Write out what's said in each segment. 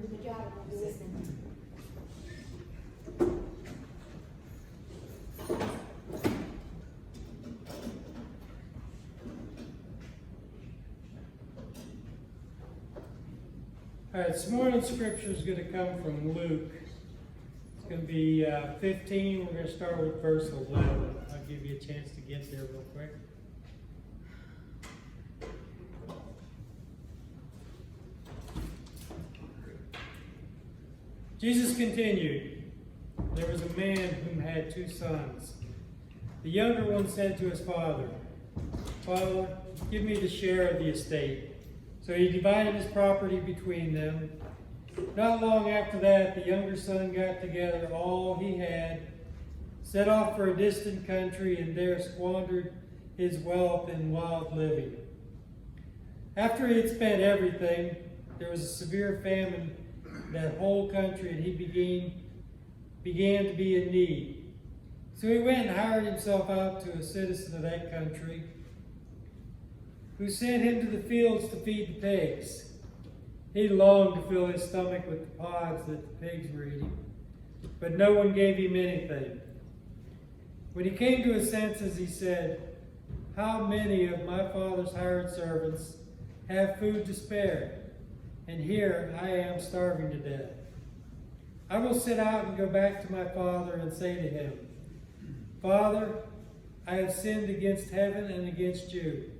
do the job and we'll be listening. All right, this morning's scripture is going to come from Luke. It's going to be 15. We're going to start with verse 11. I'll give you a chance to get there real quick. Jesus continued, "There was a man whom had 2 sons. The younger one said to his father, 'Father, give me the share of the estate.' So he divided his property between them. Not long after that, the younger son got together all he had, set off for a distant country, and there squandered his wealth in wild living. After he had spent everything, there was a severe famine in that whole country, and he began to be in need. So he went and hired himself out to a citizen of that country, who sent him to the fields to feed the pigs. He longed to fill his stomach with the pods that the pigs were eating, but no one gave him anything. When he came to his senses, he said, 'How many of my father's hired servants have food to spare, and here I am starving to death. I will sit out and go back to my father and say to him, Father, I have sinned against heaven and against you.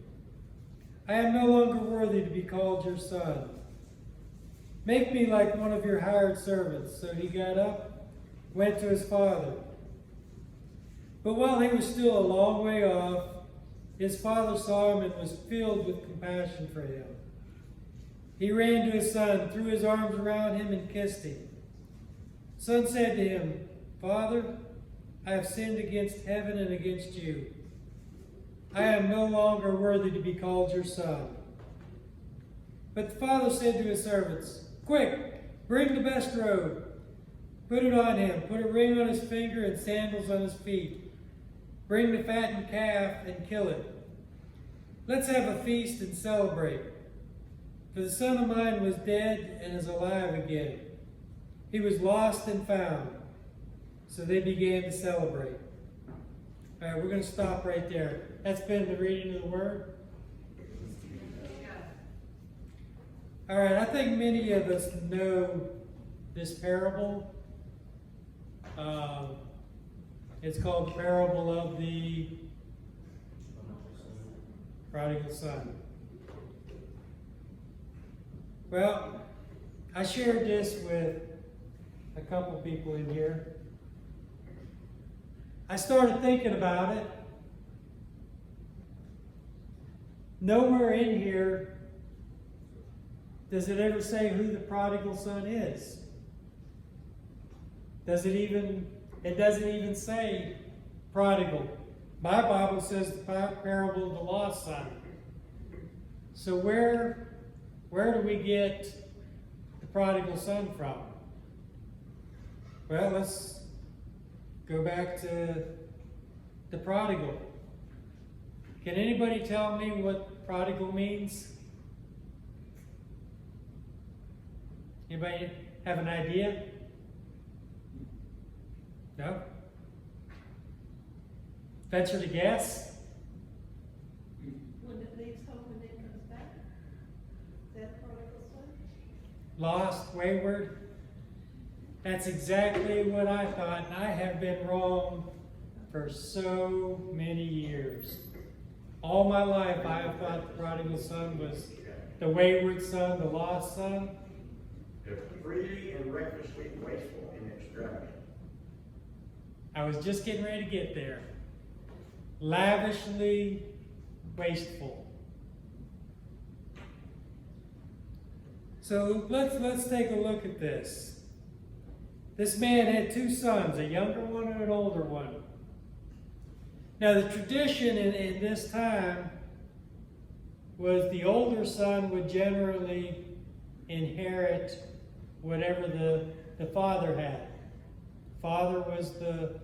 I am no longer worthy to be called your son. Make me like one of your hired servants.' So he got up, went to his father. But while he was still a long way off, his father saw him and was filled with compassion for him. He ran to his son, threw his arms around him, and kissed him. The son said to him, 'Father, I have sinned against heaven and against you. I am no longer worthy to be called your son.' But the father said to his servants, 'Quick, bring the best robe. Put it on him. Put a ring on his finger and sandals on his feet. Bring the fattened calf and kill it. Let's have a feast and celebrate. For the son of mine was dead and is alive again. He was lost and found.' So they began to celebrate." All right, we're going to stop right there. That's been the reading of the Word. All right, I think many of us know this parable. It's called the parable of the Prodigal Son. Well, I shared this with a couple people in here. I started thinking about it. Nowhere in here does it ever say who the prodigal son is. It doesn't even say prodigal. My Bible says the parable of the lost son. So where do we get the prodigal son from? Well, let's go back to the prodigal. Can anybody tell me what prodigal means? Anybody have an idea? No? Venture to guess? When it leaves home and then comes back? Is that prodigal son? Lost, wayward? That's exactly what I thought, and I have been wrong for so many years. All my life I have thought the prodigal son was the wayward son, the lost son. Freely and recklessly wasteful and extravagant. I was just getting ready to get there. Lavishly wasteful. So let's take a look at this. This man had 2 sons, a younger one and an older one. Now the tradition in this time was the older son would generally inherit whatever the father had. Father was the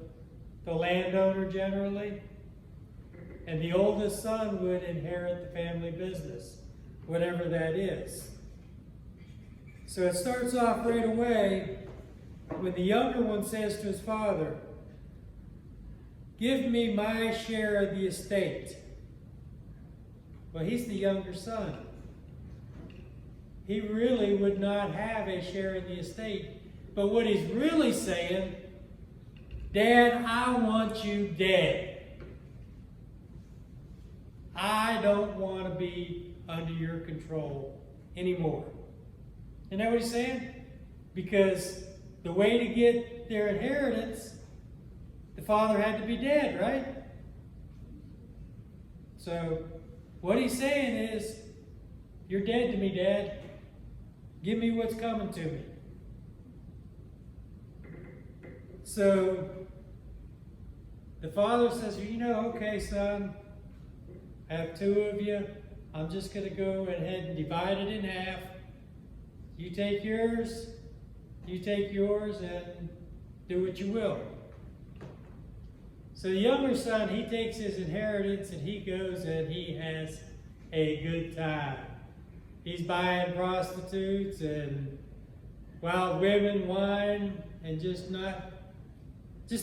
landowner generally, and the oldest son would inherit the family business, whatever that is. So it starts off right away when the younger one says to his father, "Give me my share of the estate." Well, he's the younger son. He really would not have a share in the estate. But what he's really saying, "Dad, I want you dead. I don't want to be under your control anymore." Isn't that what he's saying? Because the way to get their inheritance, the father had to be dead, right? So what he's saying is, "You're dead to me, Dad. Give me what's coming to me." So the father says, "Okay, son, I have two of you. I'm just going to go ahead and divide it in half. You take yours, you take yours, and do what you will." So the younger son, he takes his inheritance and he goes and he has a good time. He's buying prostitutes and wild women, wine, and just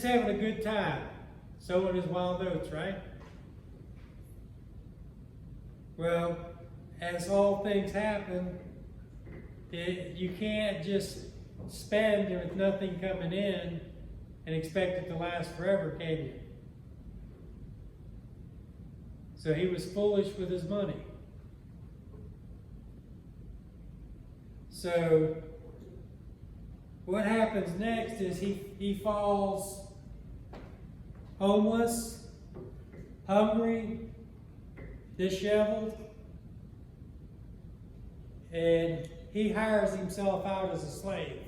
having a good time, sowing his wild oats, right? Well, as all things happen, you can't just spend with nothing coming in and expect it to last forever, can you? So he was foolish with his money. So what happens next is he falls homeless, hungry, disheveled, and he hires himself out as a slave.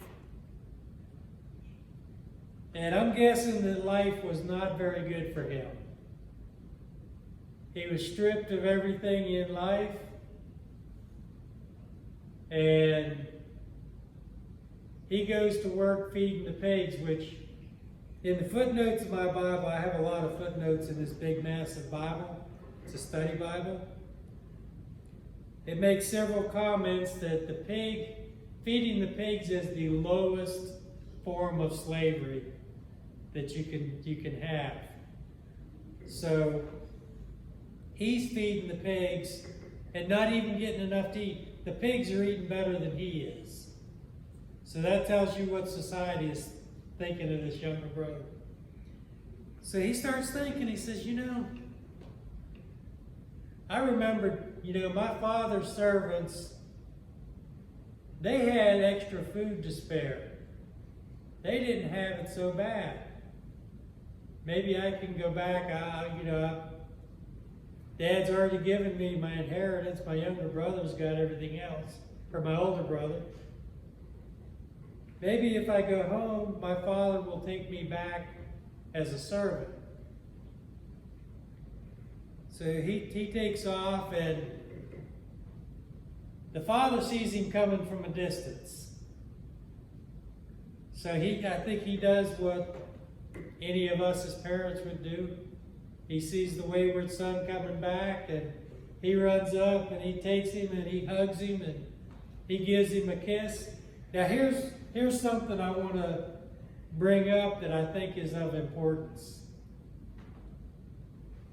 And I'm guessing that life was not very good for him. He was stripped of everything in life, and he goes to work feeding the pigs, which in the footnotes of my Bible, I have a lot of footnotes in this big, massive Bible. It's a study Bible. It makes several comments that feeding the pigs is the lowest form of slavery that you can have. So he's feeding the pigs and not even getting enough to eat. The pigs are eating better than he is. So that tells you what society is thinking of this younger brother. So he starts thinking, he says, I remember, my father's servants, they had extra food to spare. They didn't have it so bad. Maybe I can go back, Dad's already given me my inheritance. My younger brother's got everything else, or my older brother. Maybe if I go home, my father will take me back as a servant. So he takes off, and the father sees him coming from a distance. So I think he does what any of us as parents would do. He sees the wayward son coming back, and he runs up and he takes him and he hugs him and he gives him a kiss. Now here's something I want to bring up that I think is of importance.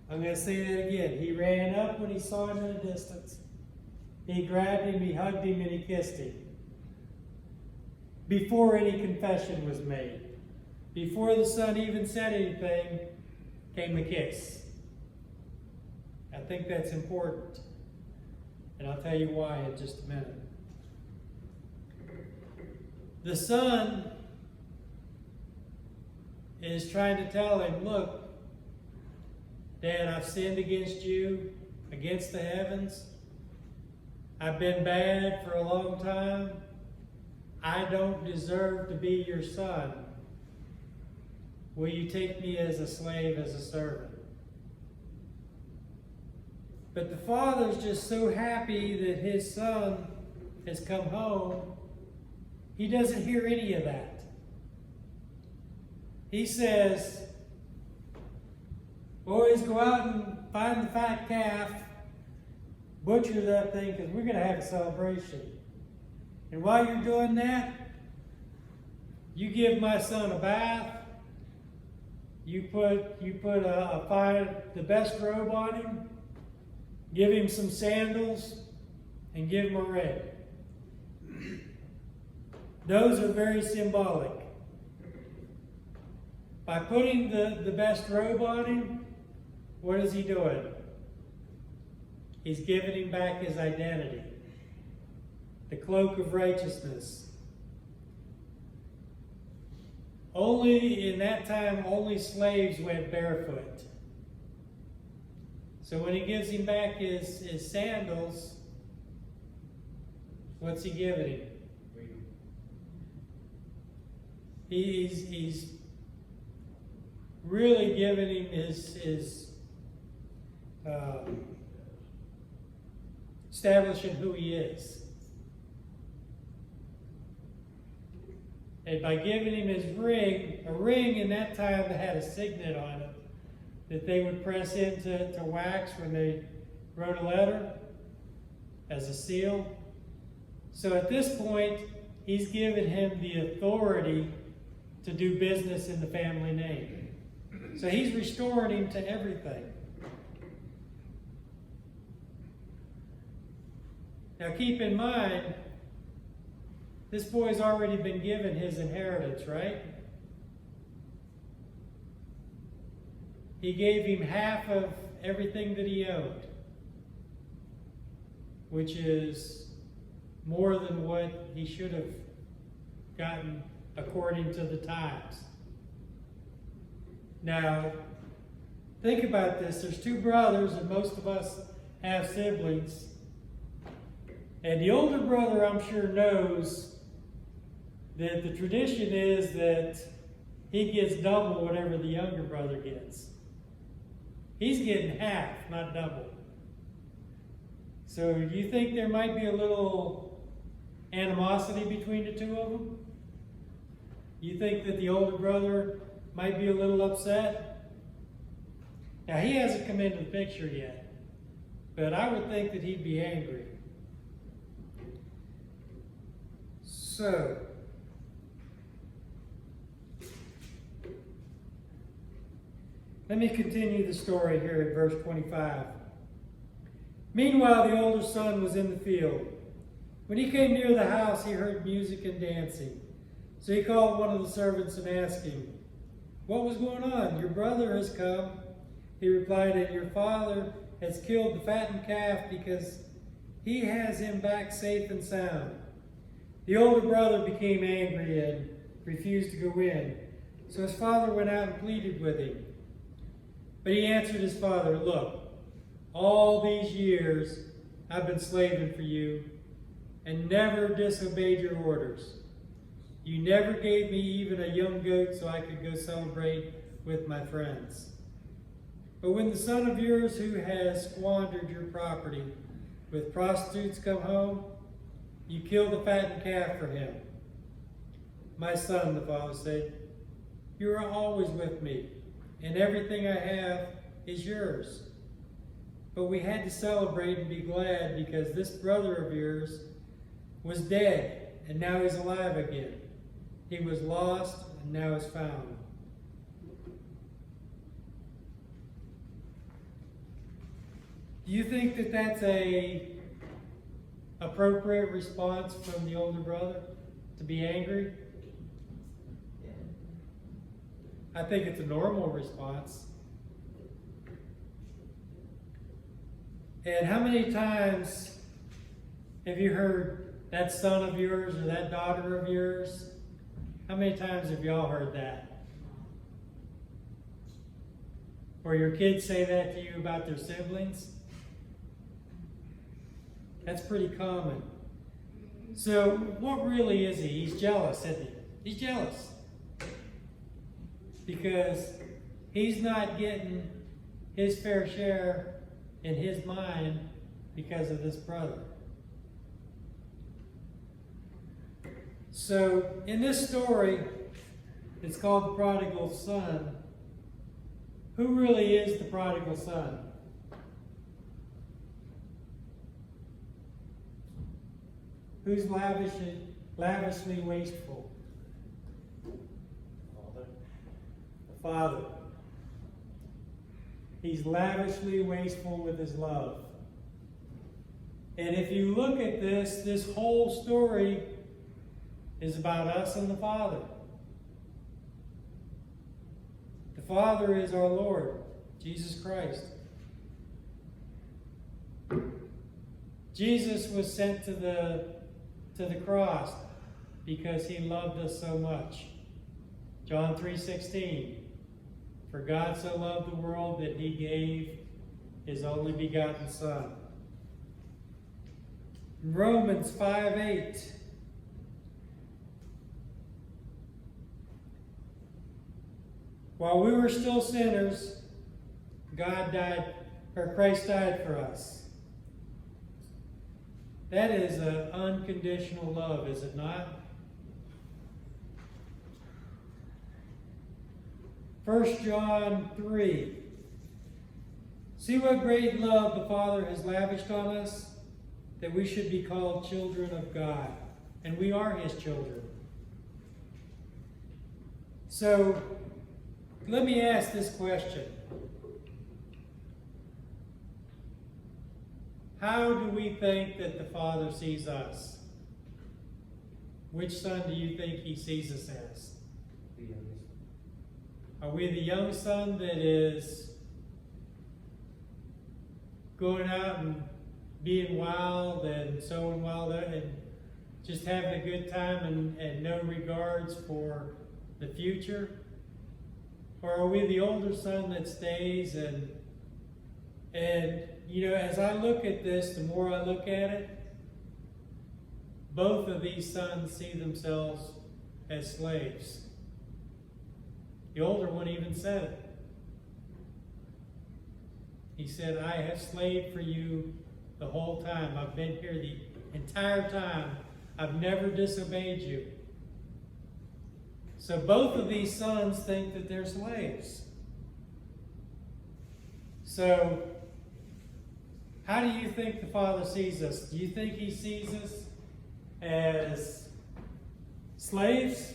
I'm going to say that again. He ran up when he saw him in the distance. He grabbed him, he hugged him, and he kissed him. Before any confession was made. Before the son even said anything, came the kiss. I think that's important. And I'll tell you why in just a minute. The son is trying to tell him, look, Dad, I've sinned against you, against the heavens. I've been bad for a long time. I don't deserve to be your son. Will you take me as a slave, as a servant? But the father's just so happy that his son has come home, he doesn't hear any of that. He says, boys, go out and find the fat calf, butcher that thing, because we're going to have a celebration. And while you're doing that, you give my son a bath. You put the best robe on him. Give him some sandals, and give him a ring. Those are very symbolic. By putting the best robe on him, what is he doing? He's giving him back his identity. The cloak of righteousness. Only in that time, only slaves went barefoot. So when he gives him back his sandals, what's he giving him? He's really giving him his establishing who he is. And by giving him his ring, a ring in that time that had a signet on it that they would press into wax when they wrote a letter as a seal. So at this point, he's given him the authority to do business in the family name. So he's restoring him to everything. Now keep in mind, this boy's already been given his inheritance, right? He gave him half of everything that he owned, which is more than what he should have gotten according to the times. Now, think about this. There's two brothers, and most of us have siblings. And the older brother, I'm sure, knows that the tradition is that he gets double whatever the younger brother gets. He's getting half, not double. So do you think there might be a little animosity between the two of them? You think that the older brother might be a little upset? Now, he hasn't come into the picture yet, but I would think that he'd be angry. So, let me continue the story here at verse 25. Meanwhile, the older son was in the field. When he came near the house, he heard music and dancing. So he called one of the servants and asked him, "What was going on? Your brother has come." He replied, "And your father has killed the fattened calf because he has him back safe and sound." The older brother became angry and refused to go in. So his father went out and pleaded with him. But he answered his father, "Look, all these years I've been slaving for you and never disobeyed your orders. You never gave me even a young goat so I could go celebrate with my friends. But when the son of yours who has squandered your property with prostitutes come home, you kill the fattened calf for him." "My son," the father said, "you are always with me, and everything I have is yours. But we had to celebrate and be glad because this brother of yours was dead, and now he's alive again. He was lost, and now is found." Do you think that that's a appropriate response from the older brother? To be angry? I think it's a normal response. And how many times have you heard that son of yours or that daughter of yours? How many times have y'all heard that? Or your kids say that to you about their siblings? That's pretty common. So what really is he? He's jealous, isn't he? He's jealous. Because he's not getting his fair share in his mind because of this brother. So in this story, it's called the Prodigal Son. Who really is the prodigal son? Who's lavishly wasteful? Father. The Father. He's lavishly wasteful with his love. And if you look at this whole story is about us and the Father. The Father is our Lord, Jesus Christ. Jesus was sent to the cross because he loved us so much. John 3:16. For God so loved the world that he gave his only begotten Son. Romans 5:8. While we were still sinners, Christ died for us. That is an unconditional love, is it not? 1 John 3. See what great love the Father has lavished on us, that we should be called children of God. And we are his children. So, let me ask this question. How do we think that the Father sees us? Which son do you think he sees us as? The youngest. Are we the young son that is going out and being wild and sowing wild and just having a good time and no regards for the future? Or are we the older son that stays and you know, as I look at this, the more I look at it, both of these sons see themselves as slaves. The older one even said it. He said, I have slaved for you the whole time. I've been here the entire time. I've never disobeyed you. So both of these sons think that they're slaves. So, how do you think the Father sees us? Do you think he sees us as slaves?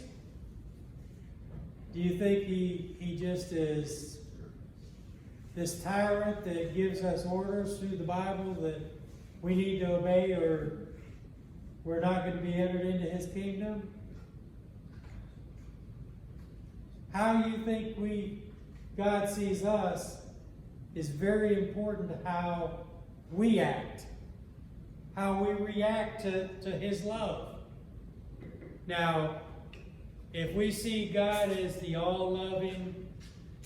Do you think he just is this tyrant that gives us orders through the Bible that we need to obey or we're not going to be entered into his kingdom? How you think God sees us is very important to how we act, how we react to his love. Now, if we see God as the all-loving,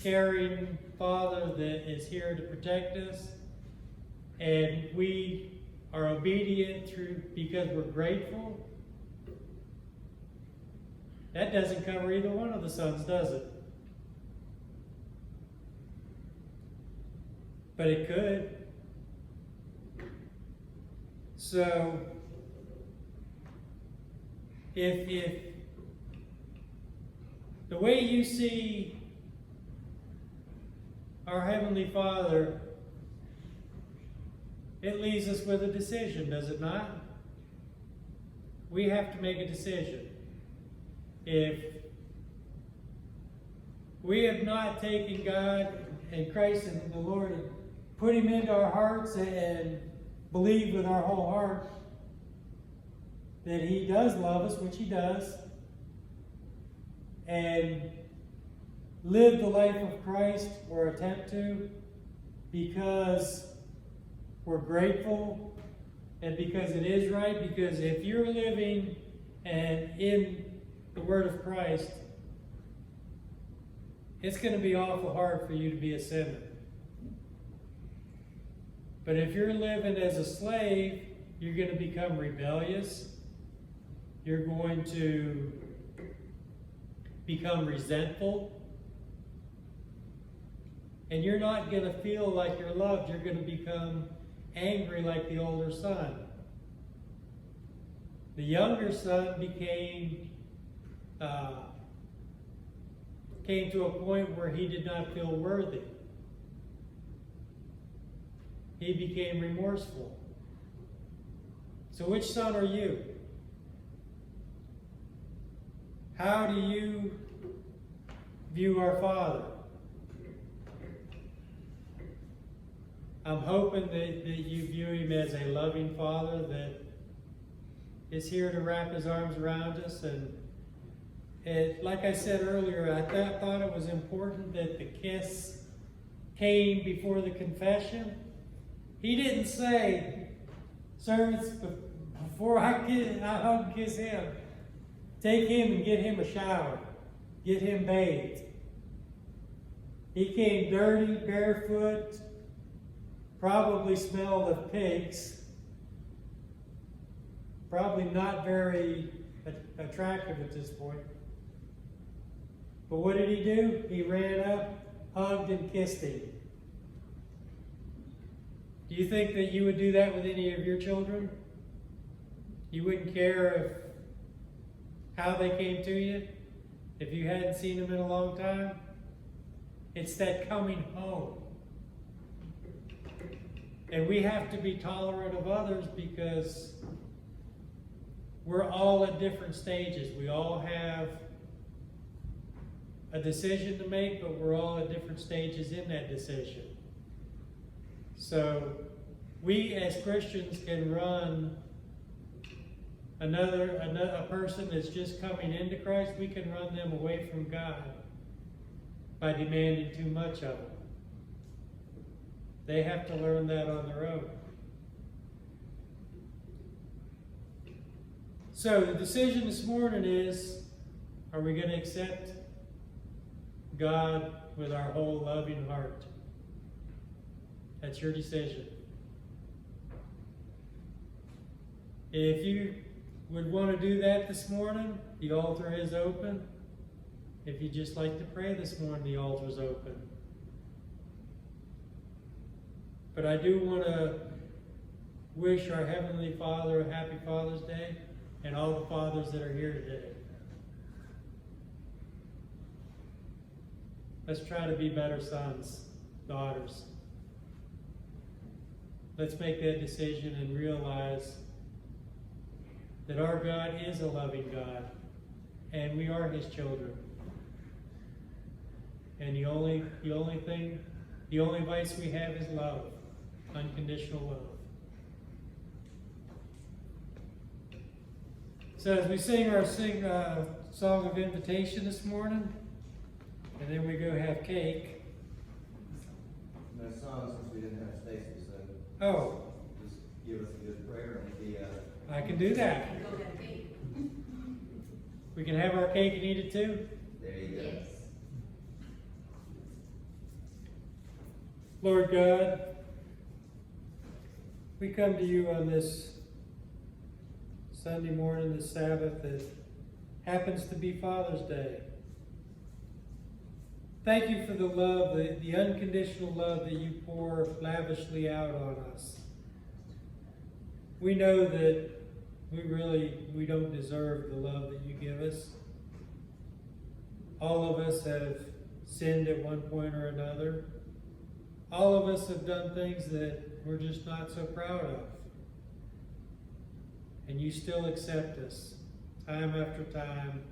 caring Father that is here to protect us, and we are obedient because we're grateful, that doesn't cover either one of the sons, does it? But it could. So, if the way you see our Heavenly Father, it leaves us with a decision, does it not? We have to make a decision. If we have not taken God and Christ and the Lord and put him into our hearts and believe with our whole heart that he does love us, which he does, and live the life of Christ or attempt to because we're grateful and because it is right, because if you're living and in the Word of Christ, it's going to be awful hard for you to be a sinner. But if you're living as a slave, you're going to become rebellious. You're going to become resentful. And you're not going to feel like you're loved. You're going to become angry like the older son. The younger son came to a point where he did not feel worthy. He became remorseful. So which son are you? How do you view our Father? I'm hoping that you view him as a loving Father that is here to wrap his arms around us. And like I said earlier, I thought it was important that the kiss came before the confession. He didn't say, servants, before I hug and kiss him, take him and get him a shower, get him bathed. He came dirty, barefoot, probably smelled of pigs, probably not very attractive at this point. But what did he do? He ran up, hugged, and kissed him. Do you think that you would do that with any of your children? You wouldn't care how they came to you if you hadn't seen them in a long time? It's that coming home. And we have to be tolerant of others because we're all at different stages. We all have a decision to make, but we're all at different stages in that decision. So we as Christians can run a person that's just coming into Christ, we can run them away from God by demanding too much of them. They have to learn that on their own. So the decision this morning is, are we going to accept God with our whole loving heart? That's your decision. If you would want to do that this morning, the altar is open. If you'd just like to pray this morning, the altar is open. But I do want to wish our Heavenly Father a happy Father's Day and all the fathers that are here today. Let's try to be better sons, daughters. Let's make that decision and realize that our God is a loving God and we are His children. And the only vice we have is love, unconditional love. So as we sing our song of invitation this morning, and then we go have cake. No song since we didn't have Stacy, so Oh, just give us a good prayer and I can do that. Go have cake. We can have our cake and eat it too. there you go. Yes. Lord God, we come to you on this Sunday morning, this Sabbath that happens to be Father's Day. Thank you for the love, the unconditional love that you pour lavishly out on us. We know that we don't deserve the love that you give us. All of us have sinned at one point or another. All of us have done things that we're just not so proud of. And you still accept us, time after time,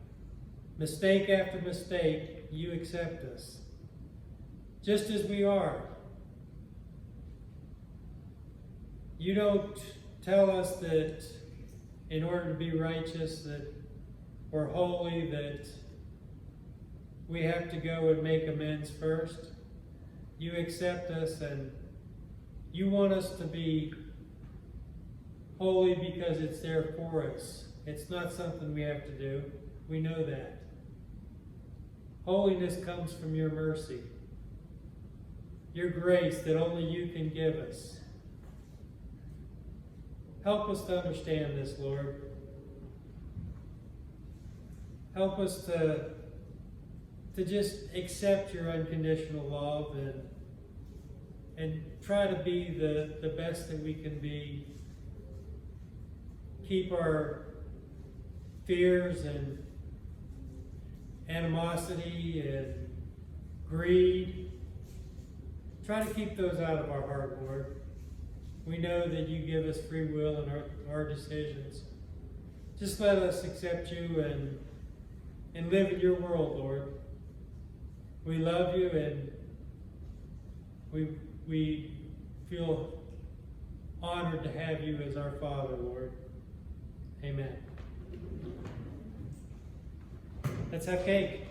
mistake after mistake, you accept us, just as we are. You don't tell us that in order to be righteous that or holy that we have to go and make amends first. You accept us and you want us to be holy because it's there for us. It's not something we have to do. We know that. Holiness comes from your mercy, your grace that only you can give us. Help us to understand this, Lord. Help us to just accept your unconditional love and try to be the best that we can be. Keep our fears and animosity and greed. Try to keep those out of our heart, Lord. We know that you give us free will in our decisions. Just let us accept you and live in your world, Lord. We love you, and we feel honored to have you as our Father, Lord. Amen. Let's have cake.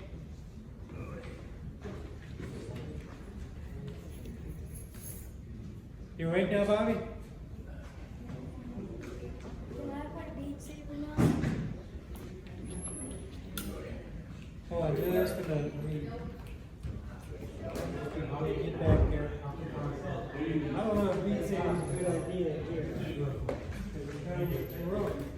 You awake now, Bobby? Oh, I just gonna let me get back here. I don't know if beat saber is a good idea here. Because we're trying to get the room.